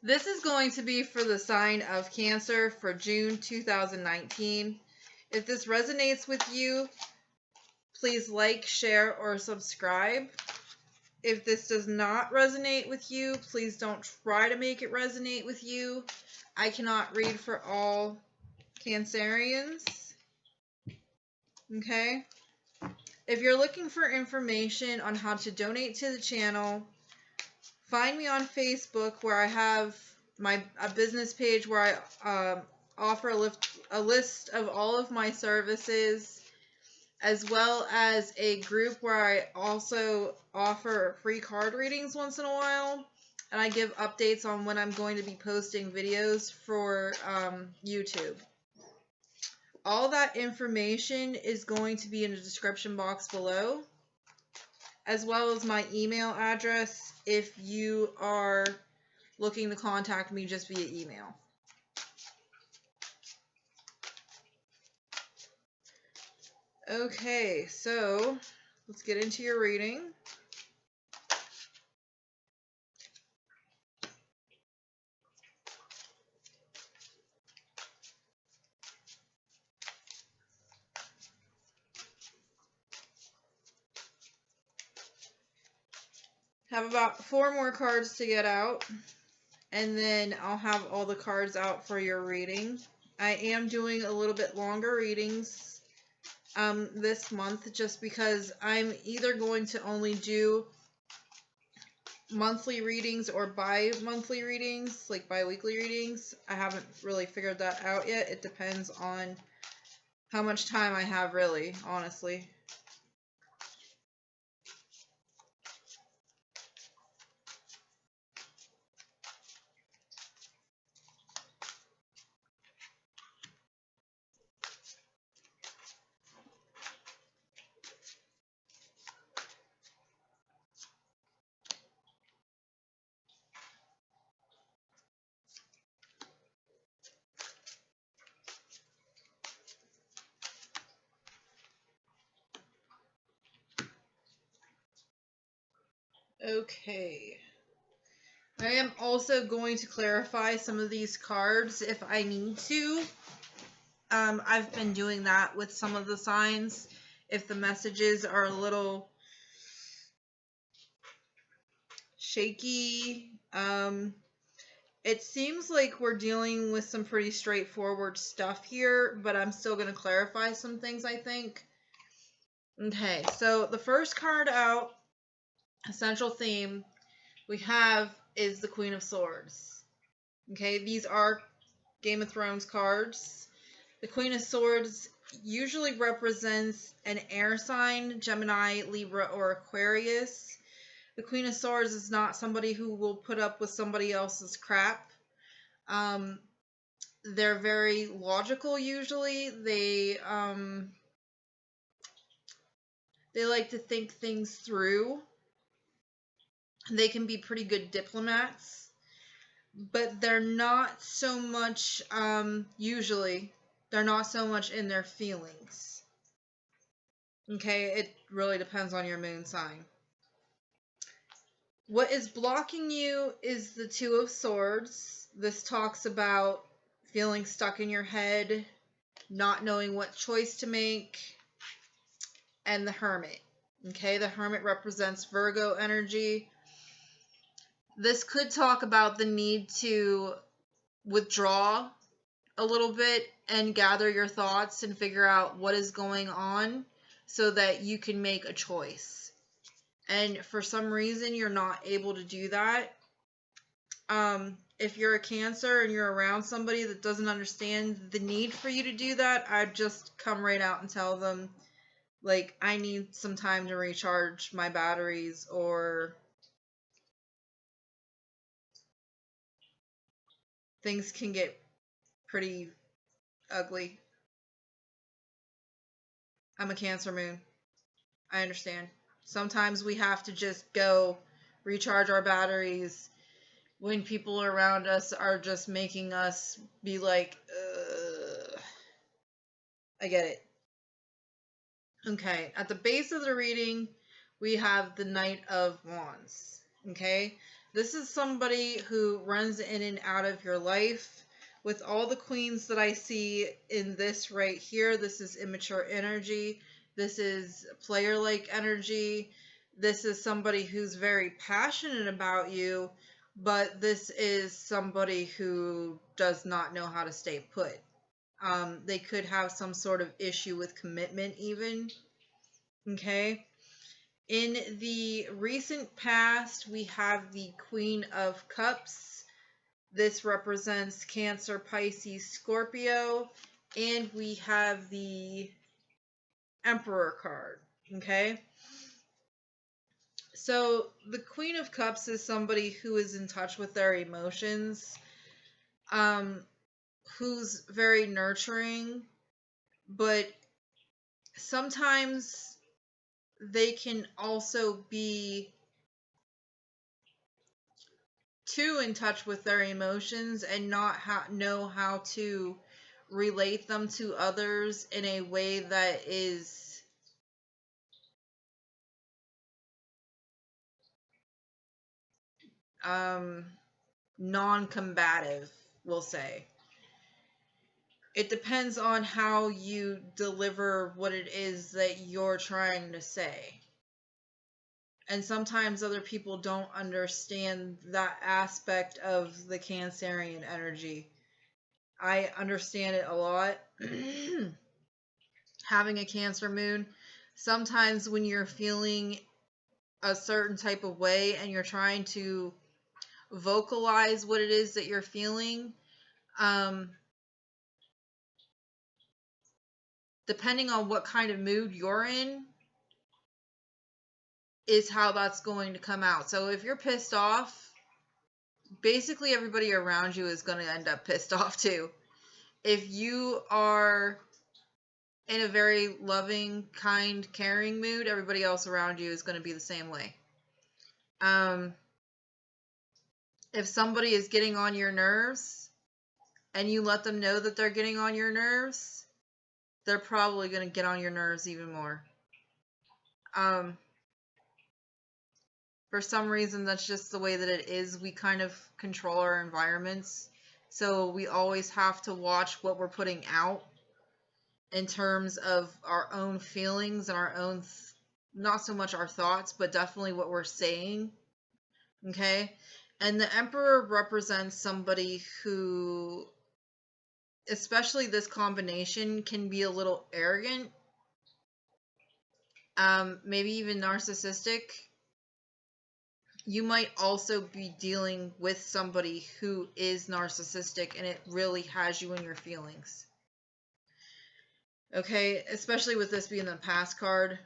This is going to be for the sign of Cancer for June 2019. If this resonates with you, please like, share, or subscribe. If this does not resonate with you, please don't try to make it resonate with you. I cannot read for all Cancerians. Okay? If you're looking for information on how to donate to the channel, find me on Facebook, where I have a business page where I offer a list of all of my services, as well as a group where I also offer free card readings once in a while, and I give updates on when I'm going to be posting videos for YouTube. All that information is going to be in the description box below, as well as my email address if you are looking to contact me just via email. Okay, so let's get into your reading. Have about 4 more cards to get out, and then I'll have all the cards out for your reading. I am doing a little bit longer readings this month, just because I'm either going to only do monthly readings or bi-monthly readings, like bi-weekly readings. I haven't really figured that out yet. It depends on how much time I have, really, honestly. Okay. I am also going to clarify some of these cards if I need to. I've been doing that with some of the signs. If the messages are a little shaky, it seems like we're dealing with some pretty straightforward stuff here, but I'm still going to clarify some things, I think. Okay, so the first card out, essential theme, we have is the Queen of Swords. Okay, these are Game of Thrones cards. The Queen of Swords usually represents an air sign, Gemini, Libra, or Aquarius. The Queen of Swords is not somebody who will put up with somebody else's crap. They're very logical usually. They like to think things through. They can be pretty good diplomats, but they're not so much, usually, they're not so much in their feelings. Okay, it really depends on your moon sign. What is blocking you is the Two of Swords. This talks about feeling stuck in your head, not knowing what choice to make, and the Hermit. Okay, the Hermit represents Virgo energy. This could talk about the need to withdraw a little bit and gather your thoughts and figure out what is going on so that you can make a choice. And for some reason, you're not able to do that. If you're a Cancer and you're around somebody that doesn't understand the need for you to do that, I'd just come right out and tell them, like, I need some time to recharge my batteries, or things can get pretty ugly. I'm a Cancer moon. I understand. Sometimes we have to just go recharge our batteries when people around us are just making us be like, ugh. I get it. Okay, at the base of the reading, we have the Knight of Wands. Okay, This is somebody who runs in and out of your life. With all the queens that I see in this right here, this is immature energy. This is player-like energy. This is somebody who's very passionate about you, but this is somebody who does not know how to stay put. They could have some sort of issue with commitment even. Okay. In the recent past, we have the Queen of Cups. This represents Cancer, Pisces, Scorpio. And we have the Emperor card. Okay. So the Queen of Cups is somebody who is in touch with their emotions, who's very nurturing, but sometimes they can also be too in touch with their emotions and not know how to relate them to others in a way that is non-combative, we'll say. It depends on how you deliver what it is that you're trying to say. And sometimes other people don't understand that aspect of the Cancerian energy. I understand it a lot. Having a Cancer moon, sometimes when you're feeling a certain type of way and you're trying to vocalize what it is that you're feeling, depending on what kind of mood you're in, is how that's going to come out. So if you're pissed off, basically everybody around you is going to end up pissed off too. If you are in a very loving, kind, caring mood, everybody else around you is going to be the same way. If somebody is getting on your nerves and you let them know that they're getting on your nerves, they're probably going to get on your nerves even more. For some reason, that's just the way that it is. We kind of control our environments. So we always have to watch what we're putting out in terms of our own feelings and our own, not so much our thoughts, but definitely what we're saying. Okay? And the Emperor represents somebody who, especially this combination, can be a little arrogant, maybe even narcissistic. You might also be dealing with somebody who is narcissistic and it really has you in your feelings. Okay, especially with this being the past card.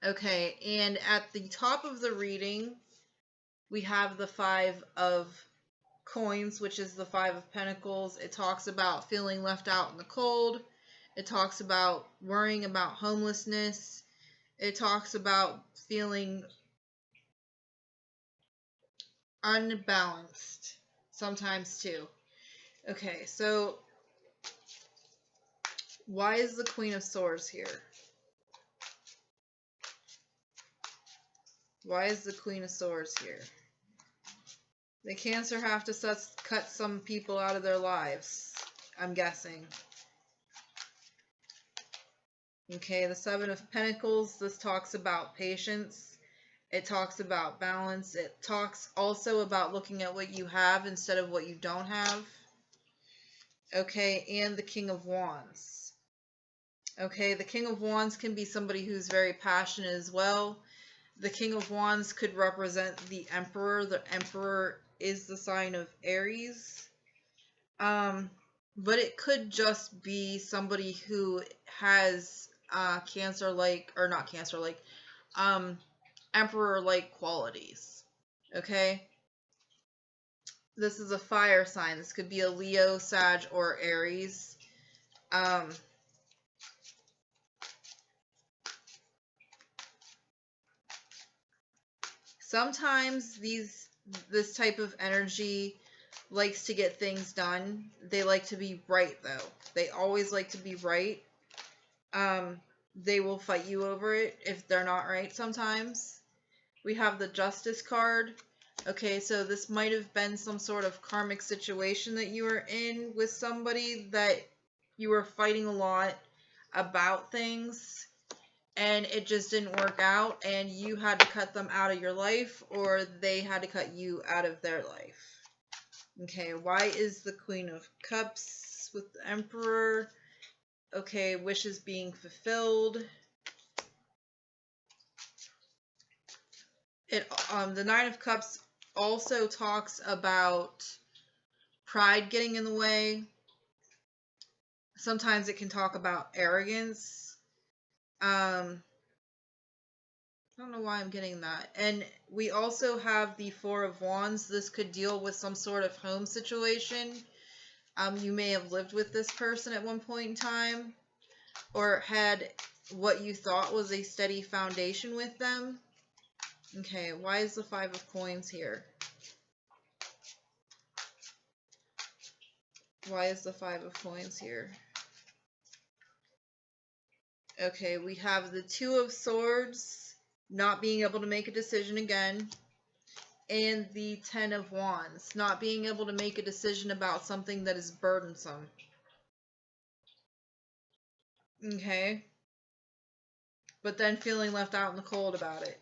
Okay, and at the top of the reading, we have the Five of Coins, which is the Five of Pentacles. It talks about feeling left out in the cold. It talks about worrying about homelessness. It talks about feeling unbalanced sometimes too. Okay, so why is the Queen of Swords here? Why is the Queen of Swords here? The Cancer have to cut some people out of their lives, I'm guessing. Okay, the Seven of Pentacles, this talks about patience. It talks about balance. It talks also about looking at what you have instead of what you don't have. Okay, and the King of Wands. Okay, the King of Wands can be somebody who's very passionate as well. The King of Wands could represent the Emperor. The Emperor is the sign of Aries. But it could just be somebody who has Cancer-like, or not Cancer-like, Emperor-like qualities. Okay? This is a fire sign. This could be a Leo, Sag, or Aries. Sometimes this type of energy likes to get things done. They like to be right, though. They always like to be right. They will fight you over it if they're not right sometimes. We have the Justice card. Okay, so this might have been some sort of karmic situation that you were in with somebody that you were fighting a lot about things and it just didn't work out and you had to cut them out of your life or they had to cut you out of their life. Okay, why is the Queen of Cups with the Emperor? Okay, wishes being fulfilled. The Nine of Cups also talks about pride getting in the way. Sometimes it can talk about arrogance. I don't know why I'm getting that. And we also have the Four of Wands. This could deal with some sort of home situation. You may have lived with this person at one point in time or had what you thought was a steady foundation with them. Okay, why is the Five of Coins here? Why is the Five of Coins here? Okay, we have the Two of Swords, not being able to make a decision again, and the Ten of Wands, not being able to make a decision about something that is burdensome. Okay, but then feeling left out in the cold about it.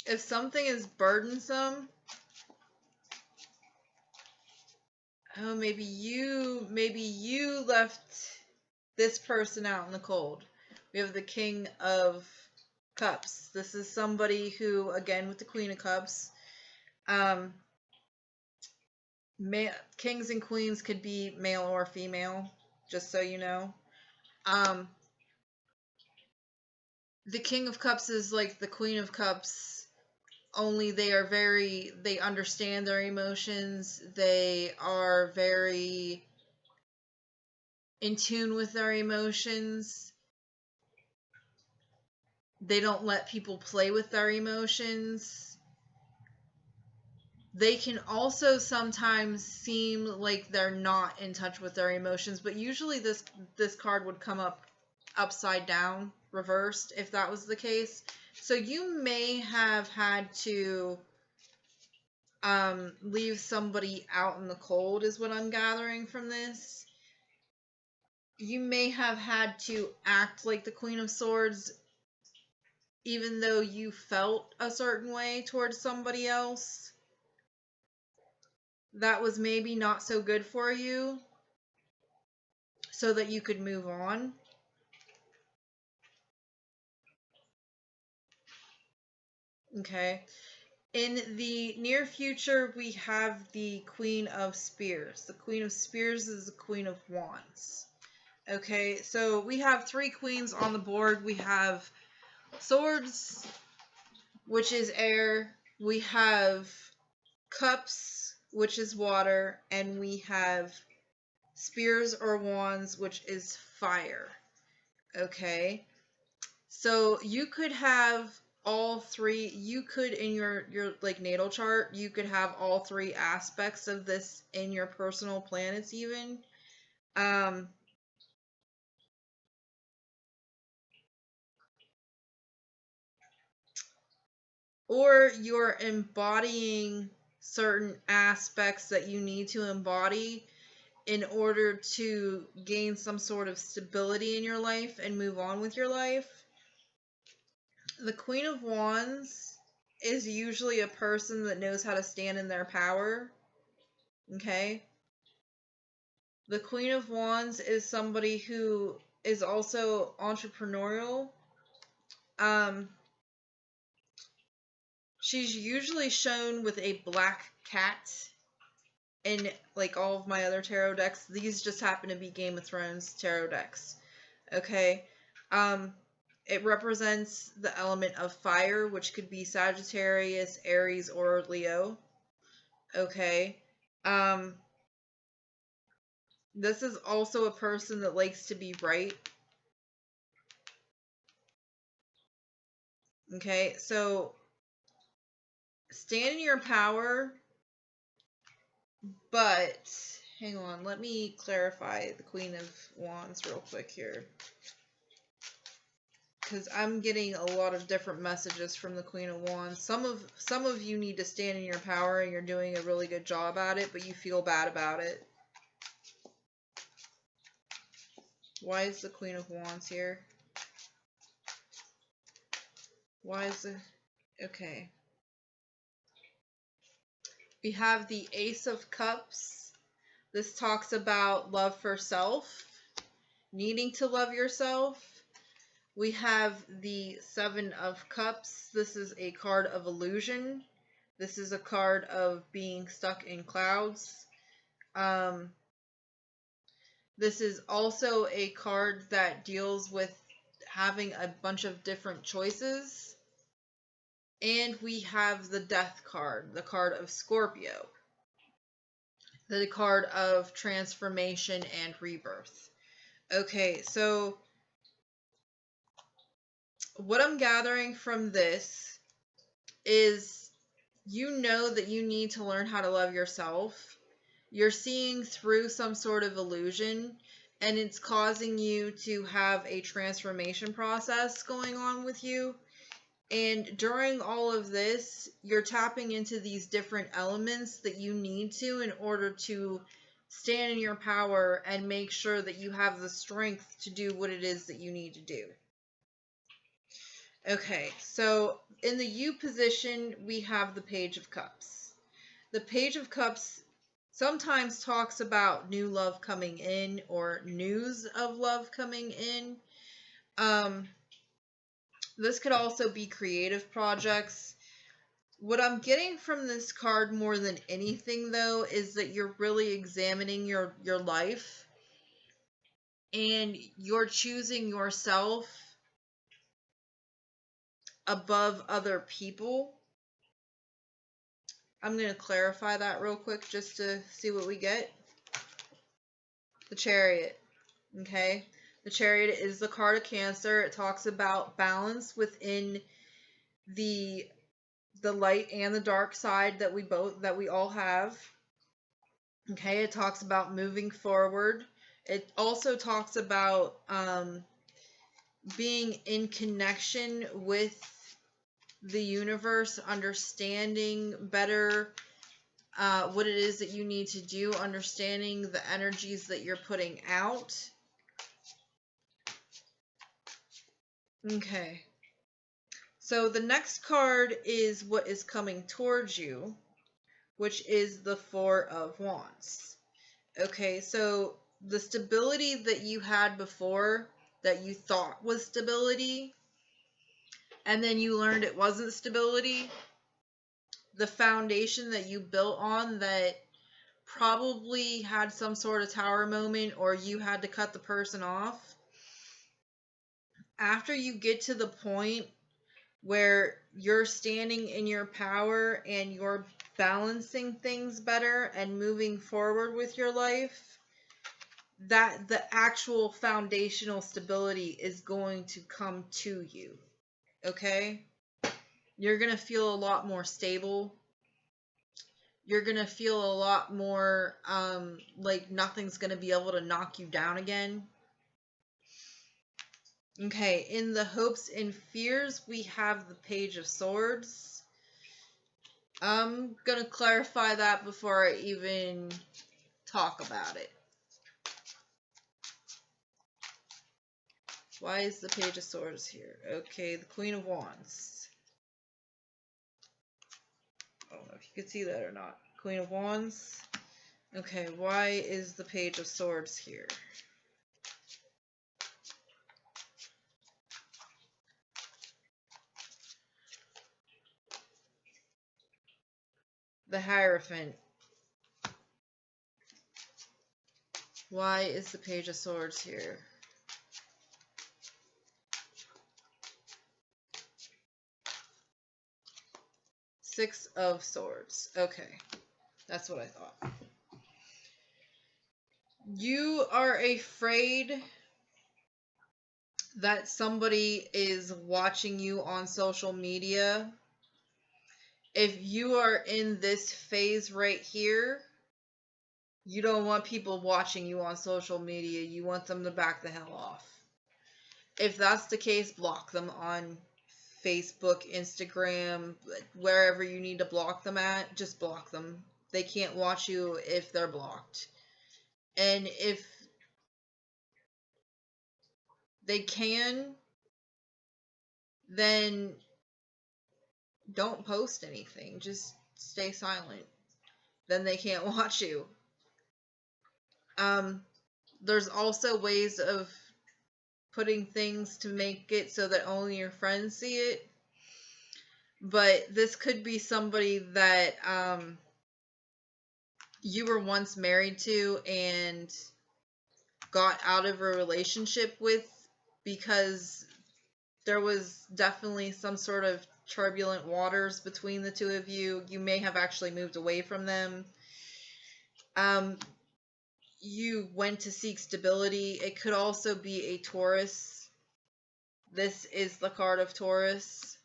If something is burdensome, oh, maybe you left this person out in the cold. We have the King of Cups. This is somebody who, again, with the Queen of Cups, kings and queens could be male or female, just so you know. The King of Cups is like the Queen of Cups, only they understand their emotions. They are very in tune with their emotions. They don't let people play with their emotions. They can also sometimes seem like they're not in touch with their emotions, but usually this card would come up upside down, reversed, if that was the case. So you may have had to leave somebody out in the cold, is what I'm gathering from this. You may have had to act like the Queen of Swords, even though you felt a certain way towards somebody else that was maybe not so good for you, so that you could move on. Okay. In the near future, we have the Queen of Spears. The Queen of Spears is the Queen of Wands. Okay, so we have three queens on the board. We have Swords, which is air. We have Cups, which is water. And we have Spears or Wands, which is fire. Okay, so you could have all three. You could, in your like natal chart, you could have all three aspects of this in your personal planets even. Or you're embodying certain aspects that you need to embody in order to gain some sort of stability in your life and move on with your life. The Queen of Wands is usually a person that knows how to stand in their power. Okay? The Queen of Wands is somebody who is also entrepreneurial. She's usually shown with a black cat in like all of my other tarot decks. These just happen to be Game of Thrones tarot decks. Okay? It represents the element of fire, which could be Sagittarius, Aries, or Leo. Okay? This is also a person that likes to be right. Okay, so stand in your power, but hang on, let me clarify the Queen of Wands real quick here. because I'm getting a lot of different messages from the Queen of Wands. Some of you need to stand in your power, and you're doing a really good job at it, but you feel bad about it. Why is the Queen of Wands here? Why is the... Okay. We have the Ace of Cups. This talks about love for self, needing to love yourself. We have the Seven of Cups. This is a card of illusion. This is a card of being stuck in clouds. This is also a card that deals with having a bunch of different choices. And we have the Death card, the card of Scorpio, the card of transformation and rebirth. Okay, so what I'm gathering from this is you know that you need to learn how to love yourself. You're seeing through some sort of illusion, and it's causing you to have a transformation process going on with you. And during all of this, you're tapping into these different elements that you need to in order to stand in your power and make sure that you have the strength to do what it is that you need to do. Okay, so in the U position, we have the Page of Cups. The Page of Cups sometimes talks about new love coming in or news of love coming in. This could also be creative projects. What I'm getting from this card more than anything, though, is that you're really examining your life and you're choosing yourself above other people. I'm going to clarify that real quick just to see what we get. The Chariot. Okay? The Chariot is the card of Cancer. It talks about balance within the light and the dark side that we all have. Okay, it talks about moving forward. It also talks about being in connection with the universe, understanding better what it is that you need to do, understanding the energies that you're putting out. Okay. So the next card is what is coming towards you, which is the Four of Wands. Okay, so the stability that you had before that you thought was stability, and then you learned it wasn't stability, the foundation that you built on that probably had some sort of tower moment or you had to cut the person off. After you get to the point where you're standing in your power and you're balancing things better and moving forward with your life, that the actual foundational stability is going to come to you. Okay? You're going to feel a lot more stable. You're going to feel a lot more like nothing's going to be able to knock you down again. Okay, in the hopes and fears, we have the Page of Swords. I'm going to clarify that before I even talk about it. Why is the Page of Swords here? Okay, the Queen of Wands. I don't know if you could see that or not. Queen of Wands. Okay, why is the Page of Swords here? The Hierophant. Why is the Page of Swords here? Six of Swords. Okay, that's what I thought. You are afraid that somebody is watching you on social media. If you are in this phase right here, you don't want people watching you on social media. You want them to back the hell off. If that's the case, block them on Facebook, Instagram, wherever you need to block them at, just block them. They can't watch you if they're blocked. And if they can, then don't post anything. Just stay silent. Then they can't watch you. There's also ways of putting things to make it so that only your friends see it. But this could be somebody that you were once married to and got out of a relationship with because there was definitely some sort of turbulent waters between the two of you. You may have actually moved away from them. You went to seek stability. It could also be a Taurus. This is the card of Taurus.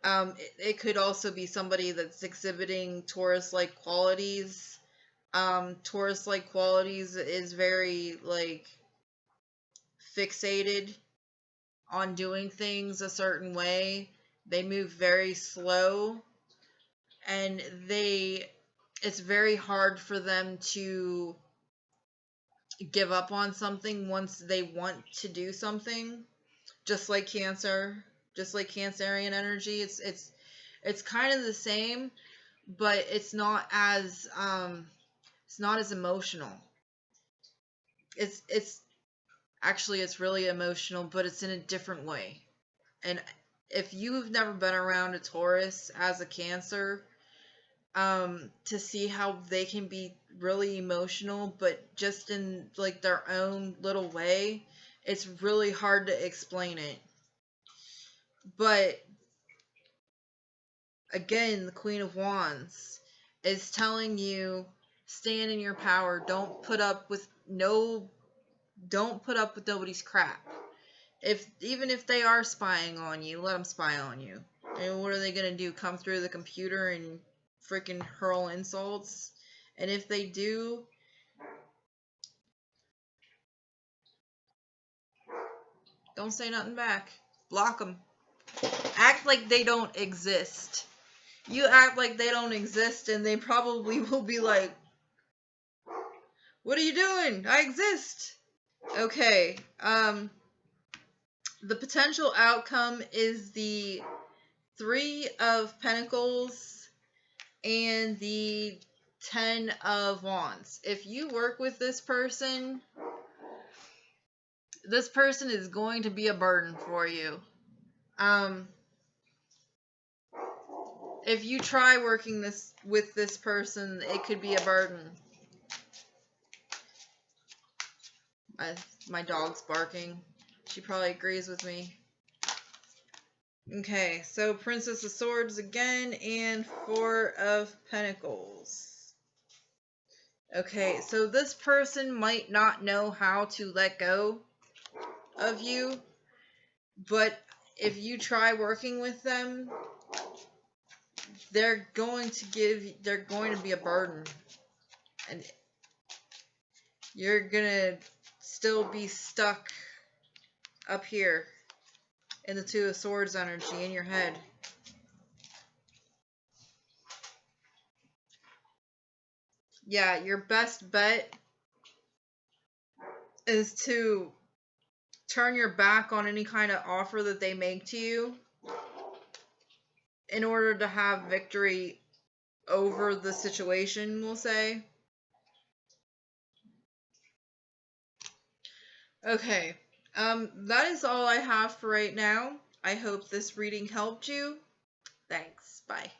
It could also be somebody that's exhibiting Taurus-like qualities. Taurus-like qualities is very, like, fixated on doing things a certain way. They move very slow, and it's very hard for them to give up on something once they want to do something. Just like Cancer, just like Cancerian energy, it's kind of the same, but it's not as emotional. It's actually, it's really emotional, but it's in a different way. And if you've never been around a Taurus as a Cancer, to see how they can be really emotional, but just in like their own little way, it's really hard to explain it. But again, the Queen of Wands is telling you, stand in your power. Don't put up with nobody's crap. Even if they are spying on you, let them spy on you. And what are they gonna do? Come through the computer and freaking hurl insults? And if they do, don't say nothing back. Block them. Act like they don't exist. You act like they don't exist, and they probably will be like, "What are you doing? I exist." Okay. The potential outcome is the 3 of Pentacles and the 10 of Wands. If you work with this person is going to be a burden for you. If you try working with this person, it could be a burden. My dog's barking. She probably agrees with me. Okay, so Princess of Swords again, and 4 of Pentacles. Okay, so this person might not know how to let go of you, but if you try working with them, they're going to be a burden, and you're gonna still be stuck up here in the 2 of Swords energy in your head. Yeah, your best bet is to turn your back on any kind of offer that they make to you in order to have victory over the situation, we'll say. Okay, that is all I have for right now. I hope this reading helped you. Thanks. Bye.